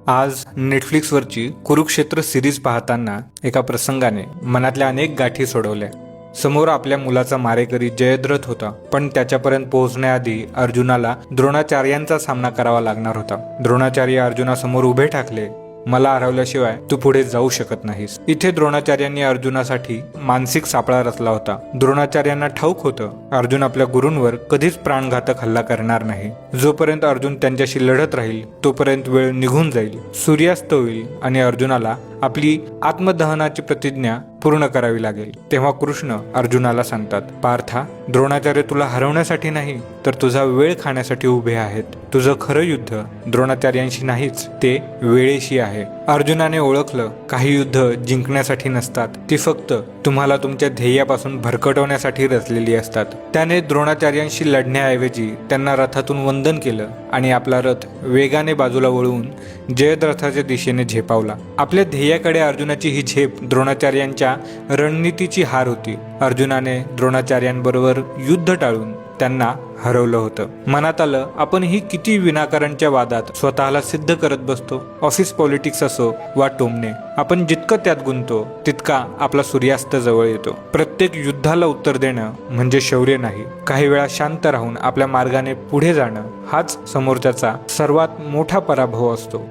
आज नेटफ्लिक्सवरची कुरुक्षेत्र सिरीज पाहताना एका प्रसंगाने मनातल्या अनेक गाठी सोडवल्या। समोर आपल्या मुलाचा मारेकरी जयद्रथ होता, पण त्याच्यापर्यंत पोहोचण्याआधी अर्जुनाला द्रोणाचार्यांचा सामना करावा लागणार होता। द्रोणाचार्य अर्जुनासमोर उभे ठाकले, मला हरवल्याशिवाय तू पुढे जाऊ शकत नाहीस। इथे द्रोणाचार्यांनी अर्जुनासाठी मानसिक सापळा रचला होता। द्रोणाचार्यांना ठाऊक होतं अर्जुन आपल्या गुरूंवर कधीच प्राणघातक हल्ला करणार नाही। जोपर्यंत अर्जुन त्यांच्याशी लढत राहील तोपर्यंत वेळ निघून जाईल, सूर्यास्त होईल आणि अर्जुनाला आपली आत्मदहनाची प्रतिज्ञा पूर्ण करावी लागेल। तेव्हा कृष्ण अर्जुनाला सांगतात, पार्था, द्रोणाचार्य तुला हरवण्यासाठी नाही तर तुझा वेळ खाण्यासाठी उभे आहेत। तुझं खरं युद्ध द्रोणाचार्यांशी नाहीच, ते वेळेशी आहे। अर्जुनाने ओळखलं, काही युद्ध जिंकण्यासाठी नसतात, ती फक्त तुम्हाला तुमच्या ध्येयापासून भरकटवण्यासाठी रचलेली असतात। त्याने द्रोणाचार्यांशी लढण्याऐवजी त्यांना रथातून वंदन केलं आणि आपला रथ वेगाने बाजूला वळवून जयद्रथाच्या दिशेने झेपावला। आपल्या ध्येयाकडे अर्जुनाची ही झेप द्रोणाचार्यांच्या रणनीतीची हार होती। अर्जुनाने द्रोणाचार्यांबरोबर युद्ध टाळून त्यांना हरवलं होतं। मनात आलं, आपण ही किती विनाकारणच्या वादात स्वतःला सिद्ध करत बसतो। ऑफिस पॉलिटिक्स असो वा टोमणे, आपण जितकं त्यात गुंततो तितका आपला सूर्यास्त जवळ येतो। प्रत्येक युद्धाला उत्तर देणं म्हणजे शौर्य नाही, काही वेळा शांत राहून आपल्या मार्गाने पुढे जाणं हाच समोरच्याचा सर्वात मोठा पराभव असतो।